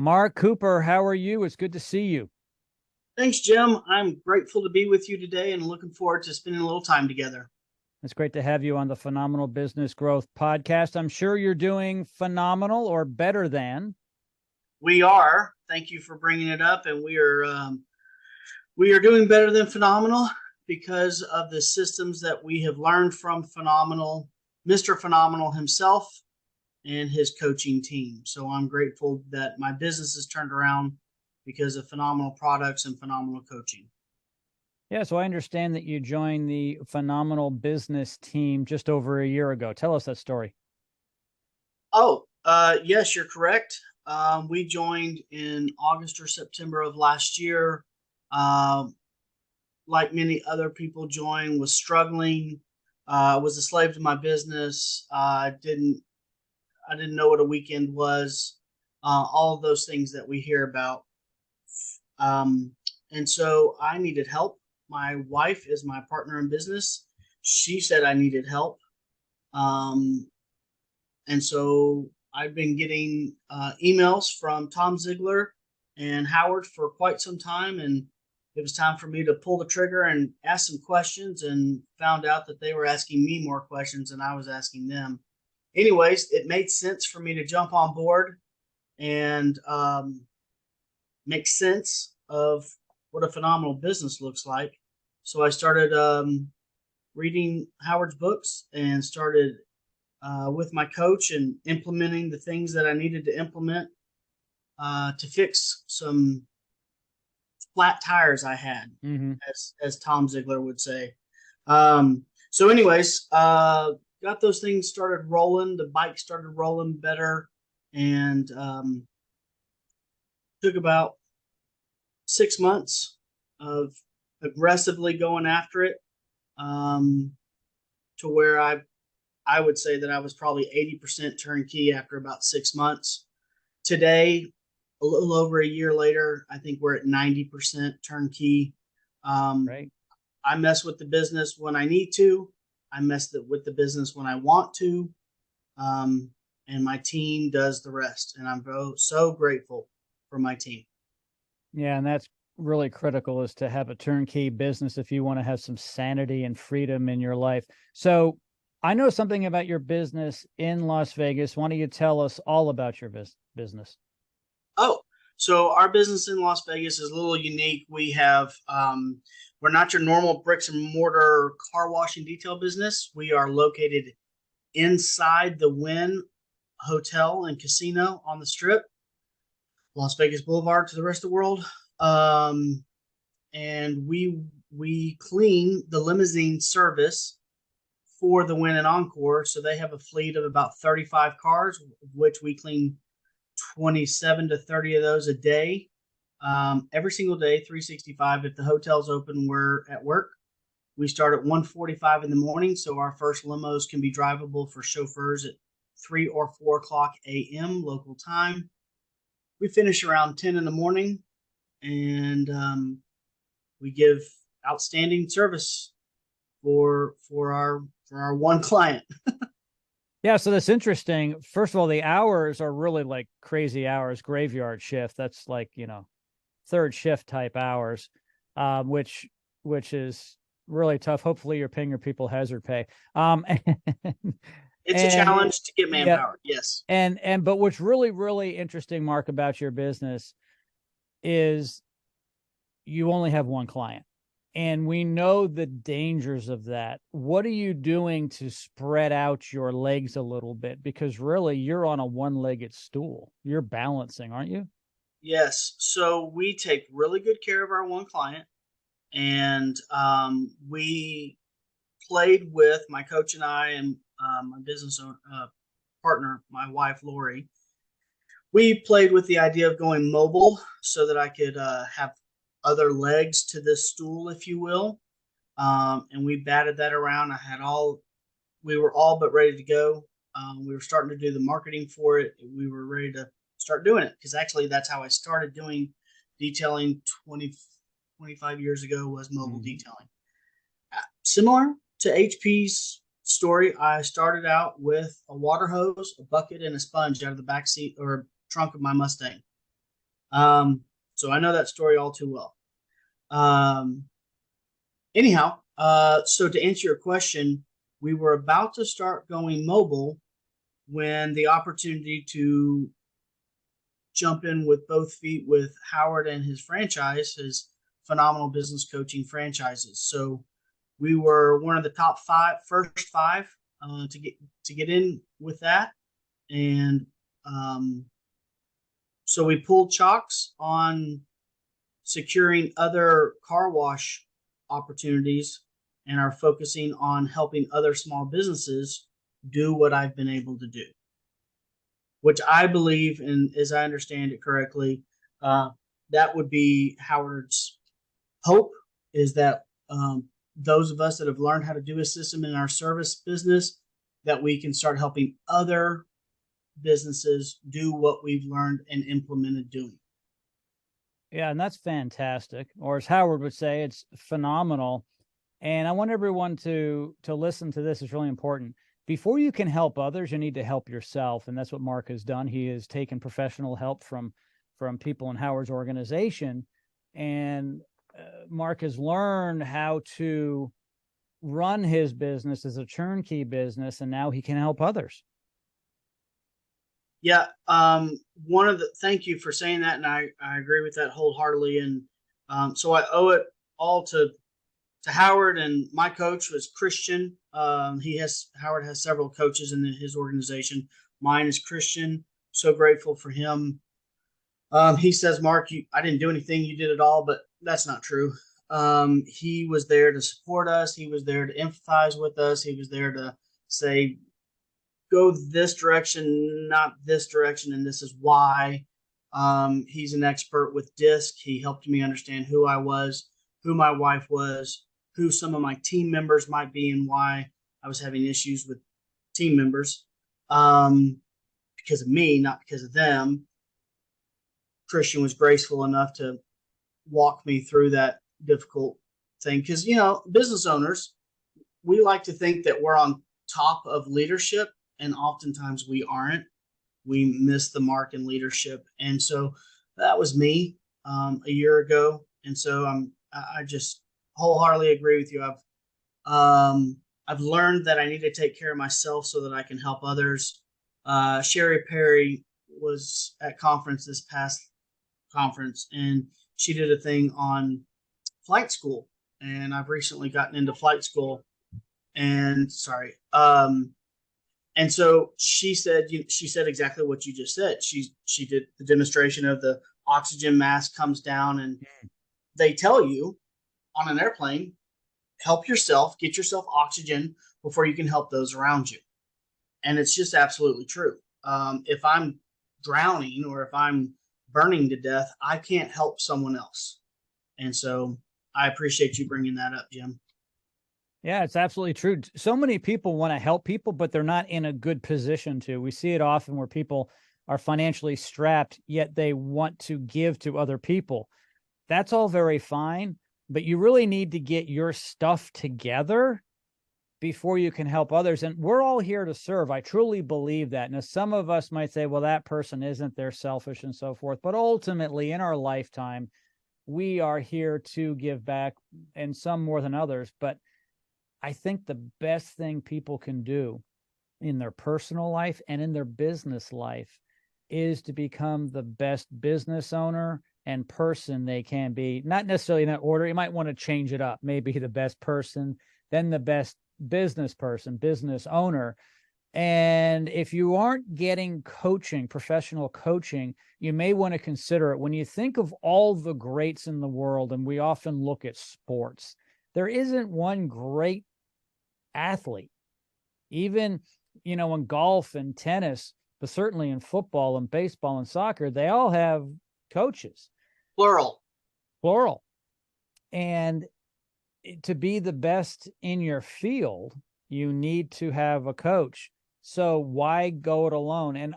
Mark Cooper, how are you? It's good to see you. Thanks, Jim. I'm grateful to be with you today and looking forward to spending a little time together. It's great to have you on the Phenomenal Business Growth podcast. I'm sure you're doing phenomenal or better than. We are. Thank you for bringing it up, and we are doing better than phenomenal because of the systems that we have learned from Phenomenal, Mr. Phenomenal himself, and his coaching team. So I'm grateful that my business has turned around because of phenomenal products and phenomenal coaching. Yeah, so I understand that you joined the Phenomenal Business team just over a year ago. Tell us that story. Yes, you're correct. We joined in August or September of last year. Like many other people joined, was struggling, was a slave to my business. I didn't know what a weekend was. All of those things that we hear about. And so I needed help. My wife is my partner in business. She said I needed help. And so I've been getting emails from Tom Ziegler and Howard for quite some time. And it was time for me to pull the trigger and ask some questions, and found out that they were asking me more questions than I was asking them. Anyways, it made sense for me to jump on board and make sense of what a phenomenal business looks like. So I started reading Howard's books and started with my coach and implementing the things that I needed to implement to fix some flat tires I had, as Tom Ziegler would say. So anyways, got those things started rolling. The bike started rolling better, and took about 6 months of aggressively going after it, to where I would say that I was probably 80% turnkey after about 6 months. Today, a little over a year later, I think we're at 90% turnkey. Right. I mess with the business when I need to. I mess with the business when I want to. And my team does the rest. And I'm so grateful for my team. Yeah, and that's really critical, is to have a turnkey business if you want to have some sanity and freedom in your life. So I know something about your business in Las Vegas. Why don't you tell us all about your business? Oh, so our business in Las Vegas is a little unique. We have, we're not your normal bricks and mortar car wash and detail business. We are located inside the Wynn Hotel and Casino on the Strip, Las Vegas Boulevard to the rest of the world. And we clean the limousine service for the Wynn and Encore. So they have a fleet of about 35 cars, which we clean 27 to 30 of those a day, every single day, 365. If the hotel's open, we're at work. We start at 1:45 in the morning, so our first limos can be drivable for chauffeurs at 3 or 4 o'clock a.m. local time. We finish around 10 in the morning, and we give outstanding service for our one client. Yeah, so that's interesting. First of all, the hours are really like crazy hours, graveyard shift. That's like, third shift type hours, which is really tough. Hopefully you're paying your people hazard pay. It's a challenge to get manpower. Yeah, yes. But what's really, really interesting, Mark, about your business is you only have one client. And we know the dangers of that. What are you doing to spread out your legs a little bit? Because really, you're on a one-legged stool. You're balancing, aren't you? Yes. So we take really good care of our one client. And we played with my coach and I, and my business partner, my wife, Lori. We played with the idea of going mobile so that I could have other legs to this stool, if you will. And we batted that around. We were all but ready to go. We were starting to do the marketing for it. We were ready to start doing it, because actually that's how I started doing detailing 25 years ago, was mobile detailing. Similar to HP's story, I started out with a water hose, a bucket, and a sponge out of the back seat or trunk of my Mustang. So I know that story all too well. Um, anyhow, so to answer your question, we were about to start going mobile when the opportunity to jump in with both feet with Howard and his franchise, his phenomenal business coaching franchises. So we were one of the top first five to get in with that, and um, so we pulled chocks on securing other car wash opportunities and are focusing on helping other small businesses do what I've been able to do, which I believe, and as I understand it correctly, uh, that would be Howard's hope, is that those of us that have learned how to do a system in our service business, that we can start helping other businesses do what we've learned and implemented doing. Yeah, and that's fantastic. Or as Howard would say, it's phenomenal. And I want everyone to listen to this. It's really important. Before you can help others, you need to help yourself. And that's what Mark has done. He has taken professional help from people in Howard's organization. And Mark has learned how to run his business as a turnkey business, and now he can help others. Yeah. Thank you for saying that. And I agree with that wholeheartedly. And so I owe it all to Howard, and my coach was Christian. Howard has several coaches in his organization. Mine is Christian. So grateful for him. He says, Mark, I didn't do anything. You did it all, but that's not true. He was there to support us. He was there to empathize with us. He was there to say, go this direction, not this direction, and this is why. He's an expert with DISC. He helped me understand who I was, who my wife was, who some of my team members might be, and why I was having issues with team members because of me, not because of them. Christian was graceful enough to walk me through that difficult thing because, business owners, we like to think that we're on top of leadership, and oftentimes we aren't. We miss the mark in leadership. And so that was me a year ago. And so I just wholeheartedly agree with you. I've learned that I need to take care of myself so that I can help others. Sherry Perry was at this past conference, and she did a thing on flight school. And I've recently gotten into flight school. And and so she said exactly what you just said. She did the demonstration of the oxygen mask comes down, and they tell you on an airplane, help yourself, get yourself oxygen before you can help those around you. And it's just absolutely true. If I'm drowning or if I'm burning to death, I can't help someone else. And so I appreciate you bringing that up, Jim. Yeah, it's absolutely true. So many people want to help people, but they're not in a good position to. We see it often where people are financially strapped, yet they want to give to other people. That's all very fine, but you really need to get your stuff together before you can help others. And we're all here to serve. I truly believe that. Now, some of us might say, well, that person isn't, they're selfish and so forth. But ultimately, in our lifetime, we are here to give back, and some more than others. But I think the best thing people can do in their personal life and in their business life is to become the best business owner and person they can be. Not necessarily in that order. You might want to change it up. Maybe the best person, then the best business person, business owner. And if you aren't getting coaching, professional coaching, you may want to consider it. When you think of all the greats in the world, and we often look at sports, there isn't one great athlete, even, in golf and tennis, but certainly in football and baseball and soccer, they all have coaches. Plural. And to be the best in your field, you need to have a coach. So why go it alone? And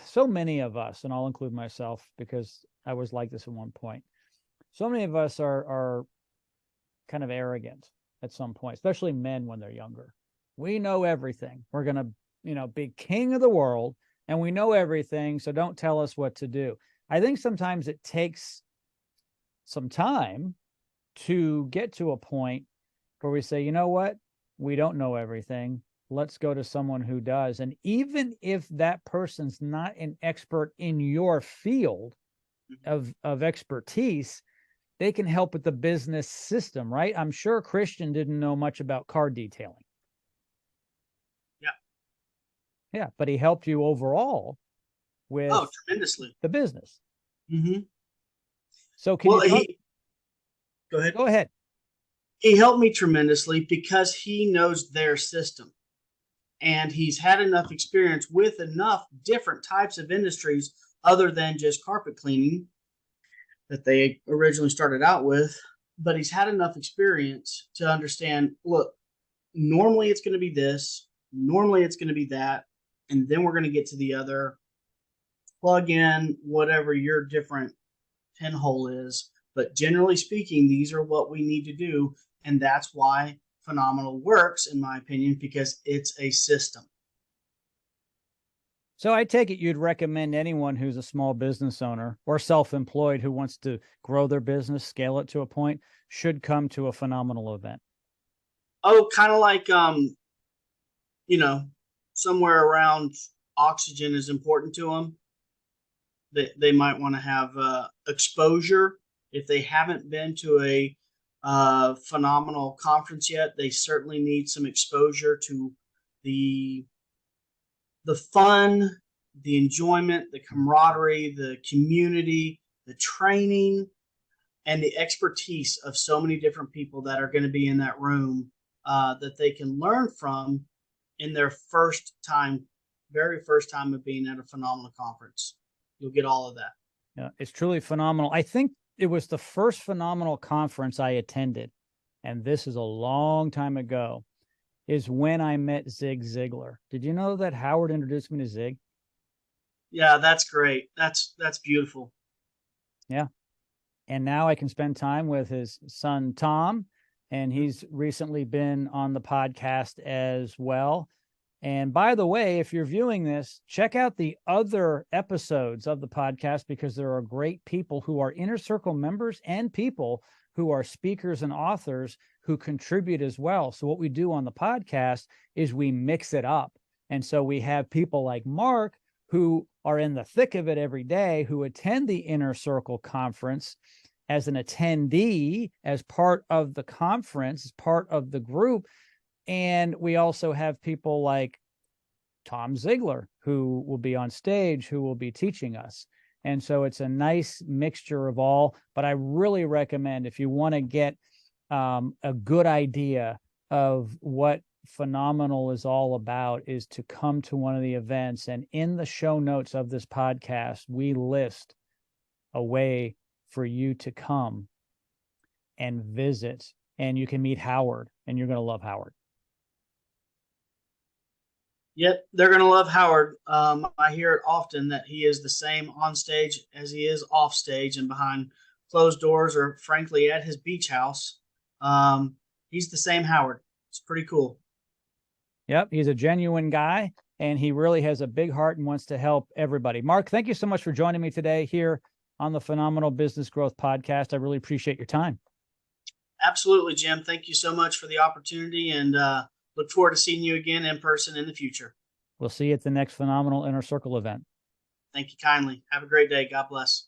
so many of us, and I'll include myself because I was like this at one point, so many of us are kind of arrogant at some point, especially men when they're younger. We know everything. We're going to, be king of the world, and we know everything. So don't tell us what to do. I think sometimes it takes some time to get to a point where we say, you know what, we don't know everything. Let's go to someone who does. And even if that person's not an expert in your field of expertise, they can help with the business system, right? I'm sure Christian didn't know much about car detailing. Yeah, but he helped you overall with tremendously the business. Mm-hmm. So can you talk? Go ahead. Go ahead. He helped me tremendously because he knows their system. And he's had enough experience with enough different types of industries other than just carpet cleaning that they originally started out with. But he's had enough experience to understand, look, normally it's going to be this, normally it's going to be that, and then we're going to get to the other. Plug in whatever your different pinhole is. But generally speaking, these are what we need to do. And that's why Phenomenal works, in my opinion, because it's a system. So I take it you'd recommend anyone who's a small business owner or self-employed who wants to grow their business, scale it to a point, should come to a Phenomenal event. Oh, kind of like, somewhere around oxygen is important to them. They might want to have exposure. If they haven't been to a Phenomenal conference yet, they certainly need some exposure to the fun, the enjoyment, the camaraderie, the community, the training, and the expertise of so many different people that are going to be in that room that they can learn from in their very first time of being at a Phenomenal conference. You'll get all of that. Yeah, it's truly phenomenal. I think it was the first Phenomenal conference I attended, and this is a long time ago, is when I met Zig Ziglar. Did you know that Howard introduced me to Zig? Yeah, that's great. That's beautiful. Yeah. And now I can spend time with his son, Tom, and he's recently been on the podcast as well. And by the way, if you're viewing this, check out the other episodes of the podcast, because there are great people who are Inner Circle members and people who are speakers and authors who contribute as well. So what we do on the podcast is we mix it up. And so we have people like Mark who are in the thick of it every day, who attend the Inner Circle conference as an attendee, as part of the conference, as part of the group. And we also have people like Tom Ziglar, who will be on stage, who will be teaching us. And so it's a nice mixture of all. But I really recommend, if you want to get a good idea of what Phenomenal is all about, is to come to one of the events. And in the show notes of this podcast, we list a way for you to come and visit. And you can meet Howard, and you're going to love Howard. Yep, they're going to love Howard. I hear it often that he is the same on stage as he is off stage and behind closed doors, or frankly at his beach house. He's the same Howard. It's pretty cool. Yep, he's a genuine guy, and he really has a big heart and wants to help everybody. Mark, thank you so much for joining me today here on the Phenomenal Business Growth Podcast. I really appreciate your time. Absolutely, Jim. Thank you so much for the opportunity, and look forward to seeing you again in person in the future. We'll see you at the next Phenomenal Inner Circle event. Thank you kindly. Have a great day. God bless.